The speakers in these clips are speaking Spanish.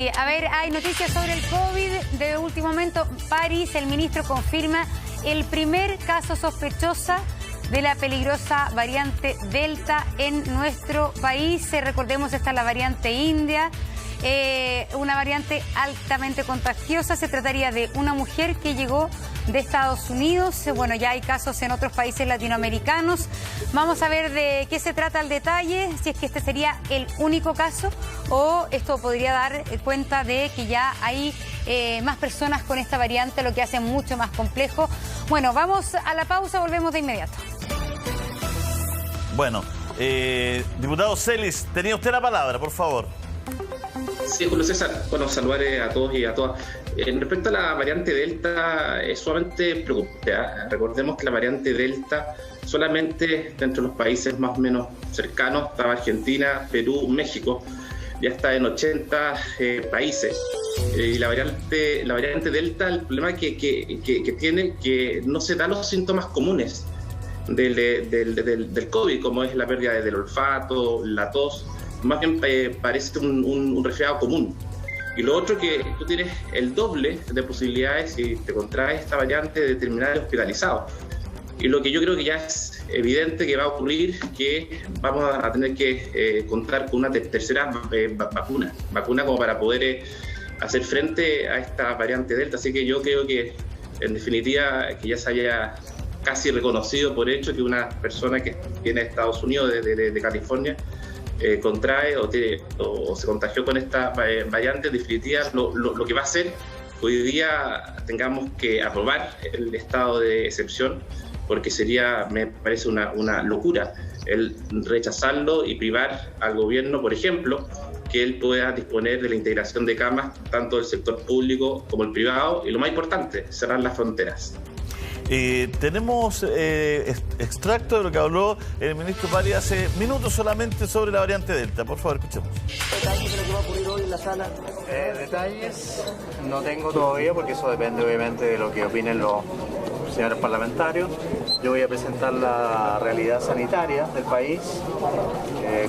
A ver, hay noticias sobre el COVID de último momento. París, el ministro confirma el primer caso sospechosa de la peligrosa variante Delta en nuestro país. Recordemos, esta es la variante India, una variante altamente contagiosa. Se trataría de una mujer que llegó de Estados Unidos. Bueno, ya hay casos en otros países latinoamericanos. Vamos a ver de qué se trata el detalle, si es que este sería el único caso o esto podría dar cuenta de que ya hay más personas con esta variante, lo que hace mucho más complejo. Bueno, vamos a la pausa, volvemos de inmediato. Bueno, diputado Celis, tenía usted la palabra, por favor. Sí, Julio César, bueno, saludar a todos y a todas. Respecto a la variante Delta, es sumamente preocupante. Recordemos que la variante Delta solamente dentro de los países más o menos cercanos, estaba Argentina, Perú, México, ya está en 80 países. Y la variante Delta, el problema que tiene, que no se dan los síntomas comunes del COVID, como es la pérdida del olfato, la tos. Más bien parece un resfriado común. Y lo otro, que tú tienes el doble de posibilidades, si te contraes esta variante, de terminar hospitalizado. Y lo que yo creo que ya es evidente que va a ocurrir, que vamos a tener que contar con una tercera vacuna como para poder hacer frente a esta variante Delta. Así que yo creo que, en definitiva, que ya se haya casi reconocido por hecho que una persona que viene de Estados Unidos, de California, contrae o se contagió con esta variante. En definitiva, lo que va a hacer que hoy día tengamos que aprobar el estado de excepción, porque sería, me parece una locura el rechazarlo y privar al gobierno, por ejemplo, que él pueda disponer de la integración de camas tanto del sector público como el privado, y lo más importante, cerrar las fronteras. Tenemos extracto de lo que habló el ministro París hace minutos solamente sobre la variante Delta. Por favor, escuchemos. ¿Detalles de lo que va a ocurrir hoy en la sala? Detalles no tengo todavía, porque eso depende obviamente de lo que opinen los señores parlamentarios. Yo voy a presentar la realidad sanitaria del país,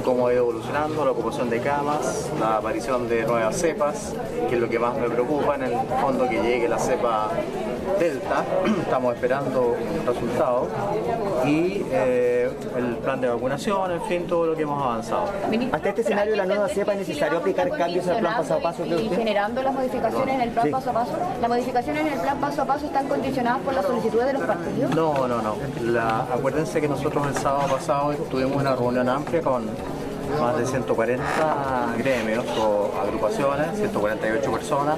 cómo ha ido evolucionando, la ocupación de camas, la aparición de nuevas cepas, que es lo que más me preocupa, en el fondo, que llegue la cepa Delta. Estamos esperando resultados y el plan de vacunación, en fin, todo lo que hemos avanzado. Hasta este escenario de la nueva cepa, ¿es necesario aplicar cambios al plan paso a paso? Y generando las modificaciones en el plan paso a paso. ¿Las modificaciones en el plan paso a paso están condicionadas por las solicitudes de los partidos? No. Acuérdense que nosotros el sábado pasado tuvimos una reunión amplia con más de 140 gremios o agrupaciones, 148 personas.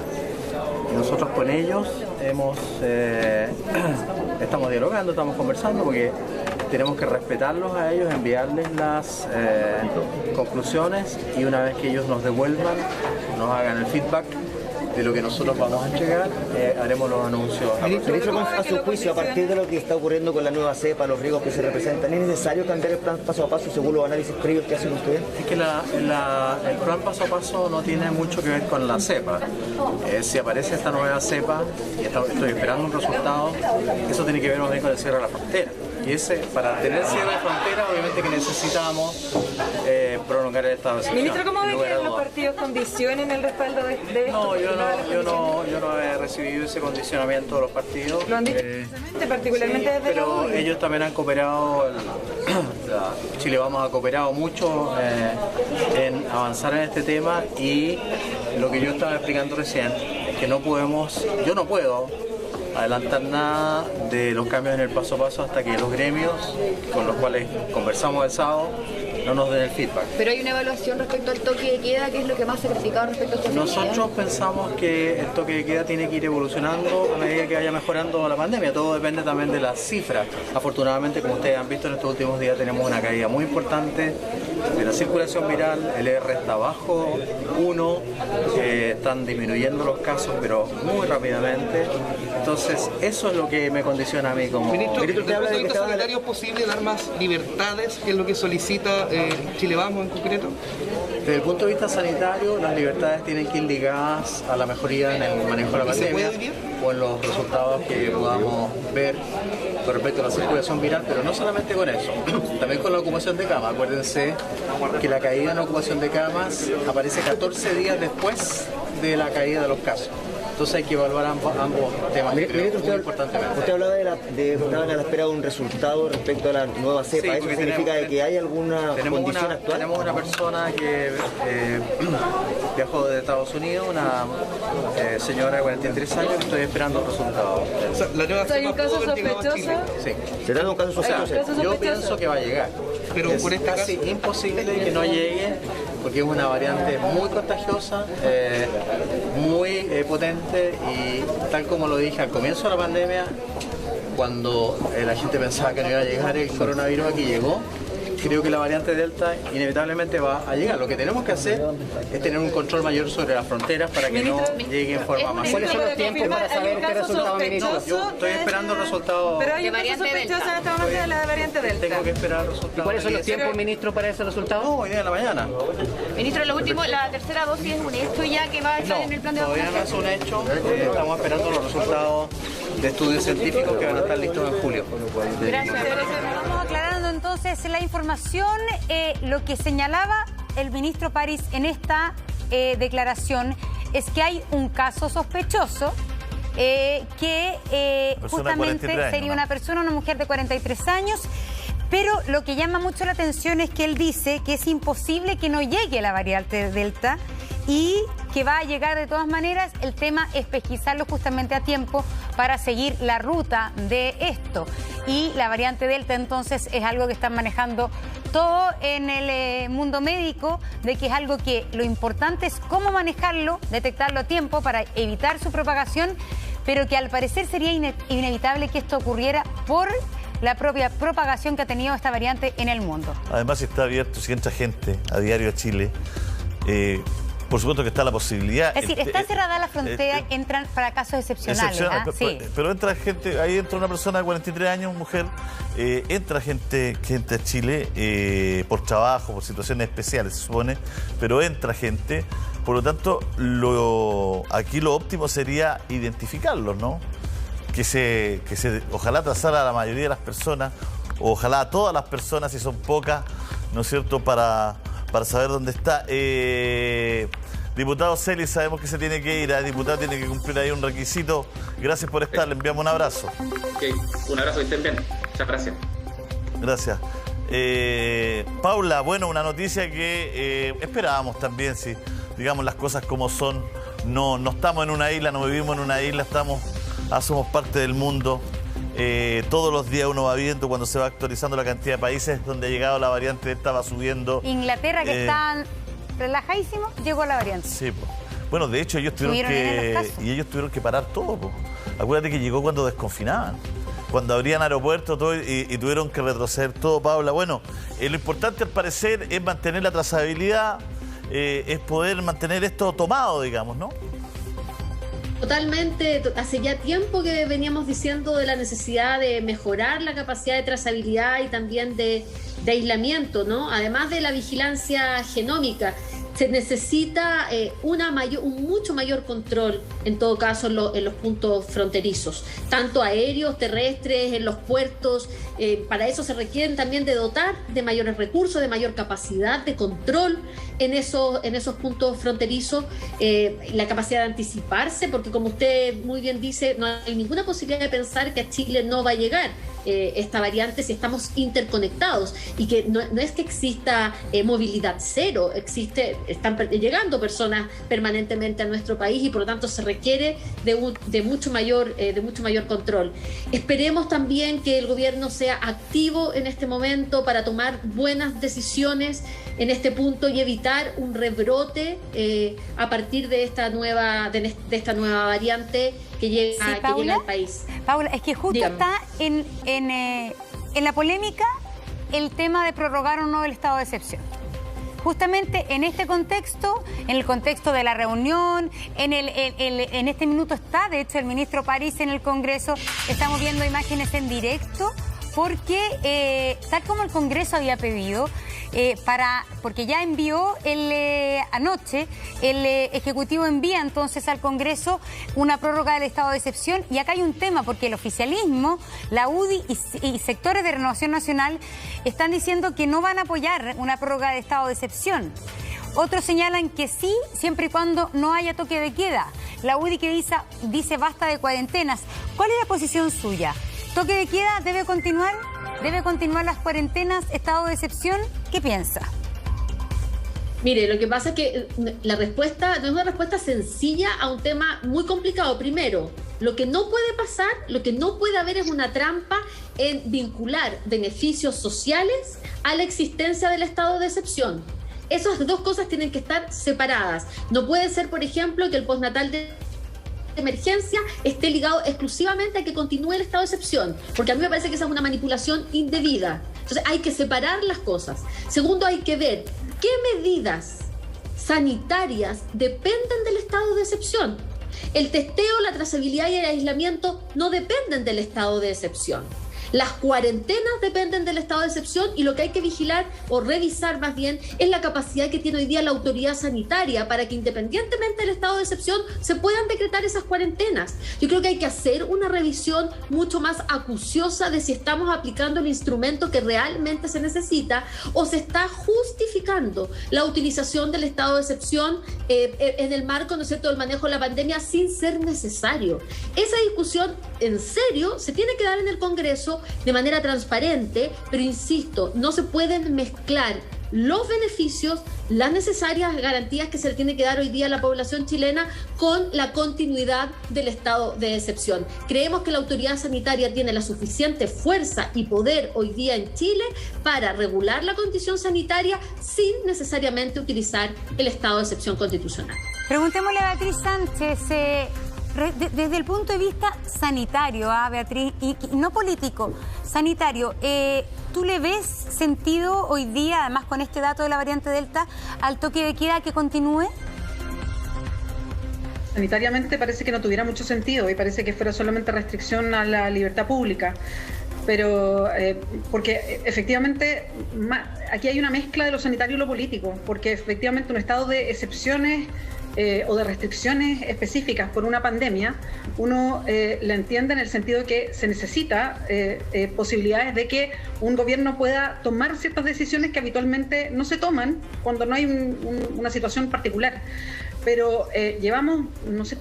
Y nosotros con ellos estamos dialogando, estamos conversando, porque tenemos que respetarlos a ellos, enviarles las conclusiones, y una vez que ellos nos devuelvan, nos hagan el feedback de lo que nosotros vamos a entregar, haremos los anuncios. Ministro, a su juicio, a partir de lo que está ocurriendo con la nueva cepa, los riesgos que se representan, ¿es necesario cambiar el plan paso a paso según los análisis previos que hacen ustedes? Es que el plan paso a paso no tiene mucho que ver con la cepa. Si aparece esta nueva cepa, y estoy esperando un resultado, eso tiene que ver más bien con el cierre de la frontera. Y para tener cierre de frontera, obviamente que necesitamos prolongar el estado de excepción. Ministro, ¿cómo ve que los partidos condicionen el respaldo de esto? No, yo no he recibido ese condicionamiento de los partidos. Lo han dicho particularmente desde pero ellos también han cooperado, Chile Vamos ha cooperado mucho en avanzar en este tema, y lo que yo estaba explicando recién es que yo no puedo adelantar nada de los cambios en el paso a paso hasta que los gremios con los cuales conversamos el sábado no nos den el feedback. Pero hay una evaluación respecto al toque de queda, que es lo que más se ha criticado respecto a esta Nosotros pensamos que el toque de queda tiene que ir evolucionando a medida que vaya mejorando la pandemia. Todo depende también de las cifras. Afortunadamente, como ustedes han visto en estos últimos días, tenemos una caída muy importante de la circulación viral. El R está bajo 1, están disminuyendo los casos, pero muy rápidamente. Entonces, eso es lo que me condiciona a mí como... Ministro, ¿desde el punto de vista sanitario es posible dar más libertades, que es lo que solicita Chile Vamos en concreto? Desde el punto de vista sanitario, las libertades tienen que ir ligadas a la mejoría en el manejo de la pandemia o en los resultados que podamos ver con respecto a la circulación viral, pero no solamente con eso, también con la ocupación de camas. Acuérdense que la caída en la ocupación de camas aparece 14 días después de la caída de los casos. Entonces hay que evaluar ambos temas, Ministro, muy importantemente. Usted hablaba de estaban a la espera de un resultado respecto a la nueva cepa. Sí, ¿Eso significa de que hay alguna condición actual? Tenemos una persona que viajó de Estados Unidos, una señora de 43 años, que estoy esperando el resultado. La nueva ¿Hay un caso sospechoso? Sí. ¿Se trata de un caso sospechoso? Yo pienso que va a llegar. Pero es por este casi caso imposible que no llegue, porque es una variante muy contagiosa, muy potente, y tal como lo dije al comienzo de la pandemia, cuando la gente pensaba que no iba a llegar el coronavirus, aquí llegó. Creo que la variante Delta inevitablemente va a llegar. Lo que tenemos que hacer es tener un control mayor sobre las fronteras para que no llegue en forma masiva. ¿Cuáles son los tiempos para saber qué resultado, ministro? No, yo estoy esperando el resultado. Pero hay un caso sospechoso en este momento de la variante Delta. Tengo que esperar el resultado. ¿Y cuáles son los tiempos, ministro, para ese resultado? No, hoy día en la mañana. Ministro, lo último, la tercera dosis es un hecho ya que va a estar en el plan de todavía no vacunación. es un hecho. Estamos esperando los resultados de estudios científicos que van a estar listos en julio. Gracias. Vamos aclarando entonces la información. Lo que señalaba el ministro París en esta declaración es que hay un caso sospechoso que justamente sería una persona, una mujer de 43 años. Pero lo que llama mucho la atención es que él dice que es imposible que no llegue la variante Delta y que va a llegar de todas maneras. El tema es pesquisarlo justamente a tiempo para seguir la ruta de esto. Y la variante Delta entonces es algo que están manejando todo en el mundo médico, de que es algo que lo importante es cómo manejarlo, detectarlo a tiempo para evitar su propagación, pero que al parecer sería inevitable que esto ocurriera por la propia propagación que ha tenido esta variante en el mundo. Además, si está abierto, si entra gente a diario a Chile, por supuesto que está la posibilidad. Es decir, está cerrada la frontera, entran para casos excepcionales. Sí. Pero entra gente, ahí entra una persona de 43 años, mujer, entra gente a Chile por trabajo, por situaciones especiales, se supone, pero entra gente. Por lo tanto, aquí lo óptimo sería identificarlos, ¿no? Que ojalá trazara a la mayoría de las personas, o ojalá a todas las personas, si son pocas, ¿no es cierto?, para saber dónde está. Diputado Celis, sabemos que se tiene que ir, diputado tiene que cumplir ahí un requisito. Gracias por estar, le enviamos un abrazo. Okay. Un abrazo, que estén bien. Muchas gracias. Gracias. Paula, bueno, una noticia que esperábamos también, si digamos las cosas como son. No estamos en una isla, no vivimos en una isla, somos parte del mundo. Todos los días uno va viendo cuando se va actualizando la cantidad de países donde ha llegado la variante, estaba subiendo. Inglaterra, que están relajadísimos, llegó la variante. Sí, pues. Bueno, de hecho ellos tuvieron que parar todo. Po. Acuérdate que llegó cuando desconfinaban, cuando abrían aeropuertos todo, y tuvieron que retroceder todo, Paula. Bueno, lo importante al parecer es mantener la trazabilidad, es poder mantener esto tomado, digamos, ¿no? Totalmente, hace ya tiempo que veníamos diciendo de la necesidad de mejorar la capacidad de trazabilidad y también de aislamiento, ¿no? Además de la vigilancia genómica, se necesita un mucho mayor control, en todo caso, en los puntos fronterizos, tanto aéreos, terrestres, en los puertos. Para eso se requieren también de dotar de mayores recursos, de mayor capacidad de control en esos puntos fronterizos, la capacidad de anticiparse, porque como usted muy bien dice, no hay ninguna posibilidad de pensar que a Chile no va a llegar esta variante si estamos interconectados, y que no es que exista movilidad cero, están llegando personas permanentemente a nuestro país, y por lo tanto se requiere de mucho mayor control. Esperemos también que el gobierno sea activo en este momento para tomar buenas decisiones en este punto y evitar un rebrote a partir de esta nueva variante que llega al país. Paula, es que justo está en la polémica el tema de prorrogar o no el estado de excepción. Justamente en este contexto, en el contexto de la reunión, en este minuto está, de hecho, el ministro París en el Congreso. Estamos viendo imágenes en directo porque, tal como el Congreso había pedido, porque ya envió anoche, el Ejecutivo envía entonces al Congreso una prórroga del estado de excepción. Y acá hay un tema, porque el oficialismo, la UDI y sectores de Renovación Nacional están diciendo que no van a apoyar una prórroga de estado de excepción. Otros señalan que sí, siempre y cuando no haya toque de queda. La UDI que dice basta de cuarentenas. ¿Cuál es la posición suya? ¿Toque de queda debe continuar? ¿Debe continuar las cuarentenas? ¿Estado de excepción? ¿Qué piensa? Mire, lo que pasa es que la respuesta no es una respuesta sencilla a un tema muy complicado. Primero, lo que no puede pasar, lo que no puede haber es una trampa en vincular beneficios sociales a la existencia del estado de excepción. Esas dos cosas tienen que estar separadas. No puede ser, por ejemplo, que el postnatal de emergencia esté ligado exclusivamente a que continúe el estado de excepción, porque a mí me parece que esa es una manipulación indebida. Entonces hay que separar las cosas. Segundo, hay que ver qué medidas sanitarias dependen del estado de excepción. El testeo, la trazabilidad y el aislamiento no dependen del estado de excepción. Las cuarentenas dependen del estado de excepción y lo que hay que vigilar o revisar más bien es la capacidad que tiene hoy día la autoridad sanitaria para que independientemente del estado de excepción se puedan decretar esas cuarentenas. Yo creo que hay que hacer una revisión mucho más acuciosa de si estamos aplicando el instrumento que realmente se necesita o se está justificando la utilización del estado de excepción en el marco, ¿no es cierto?, del manejo de la pandemia sin ser necesario. Esa discusión en serio se tiene que dar en el Congreso de manera transparente, pero insisto, no se pueden mezclar los beneficios, las necesarias garantías que se le tiene que dar hoy día a la población chilena con la continuidad del estado de excepción. Creemos que la autoridad sanitaria tiene la suficiente fuerza y poder hoy día en Chile para regular la condición sanitaria sin necesariamente utilizar el estado de excepción constitucional. Preguntémosle a Beatriz Sánchez, desde el punto de vista sanitario, Beatriz, y no político, sanitario, ¿tú le ves sentido hoy día, además con este dato de la variante Delta, al toque de queda que continúe? Sanitariamente parece que no tuviera mucho sentido y parece que fuera solamente restricción a la libertad pública. Pero porque efectivamente aquí hay una mezcla de lo sanitario y lo político, porque efectivamente un estado de excepciones o de restricciones específicas por una pandemia, uno la entiende en el sentido de que se necesita posibilidades de que un gobierno pueda tomar ciertas decisiones que habitualmente no se toman cuando no hay una situación particular. Pero llevamos, no sé,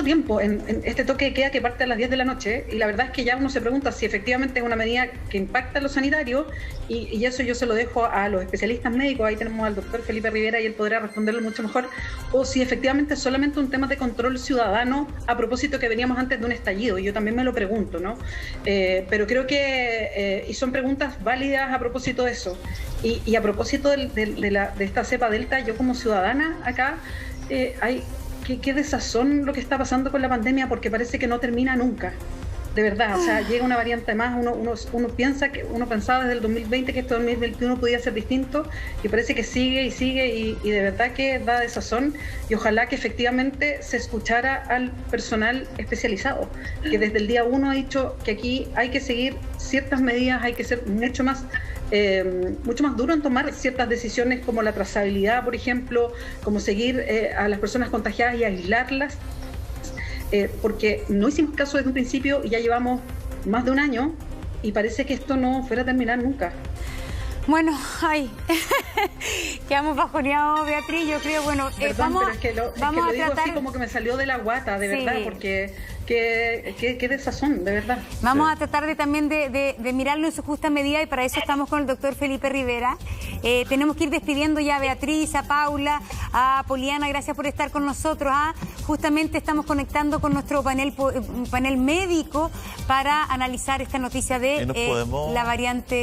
tiempo en este toque de queda que parte a las 10 de la noche y la verdad es que ya uno se pregunta si efectivamente es una medida que impacta en lo sanitario y eso yo se lo dejo a los especialistas médicos, ahí tenemos al doctor Felipe Rivera y él podrá responderlo mucho mejor, o si efectivamente es solamente un tema de control ciudadano a propósito que veníamos antes de un estallido, y yo también me lo pregunto, ¿no? Pero creo que, y son preguntas válidas a propósito de eso, y a propósito de esta cepa Delta, yo como ciudadana acá, qué desazón lo que está pasando con la pandemia, porque parece que no termina nunca, de verdad. O sea, llega una variante más, uno pensaba desde el 2020 que este 2021 podía ser distinto y parece que sigue y sigue y de verdad que da desazón, y ojalá que efectivamente se escuchara al personal especializado, que desde el día 1 ha dicho que aquí hay que seguir ciertas medidas, hay que ser mucho más duro en tomar ciertas decisiones como la trazabilidad, por ejemplo, como seguir a las personas contagiadas y aislarlas, porque no hicimos caso desde un principio y ya llevamos más de un año y parece que esto no fuera a terminar nunca. Bueno, quedamos bajoneados, Beatriz, yo creo, bueno, perdón, pero es que lo digo así como que me salió de la guata, de verdad, porque qué desazón, de verdad. Vamos a tratar también de mirarlo en su justa medida y para eso estamos con el doctor Felipe Rivera. Tenemos que ir despidiendo ya a Beatriz, a Paula, a Poliana, gracias por estar con nosotros. Justamente estamos conectando con nuestro panel médico para analizar esta noticia de la variante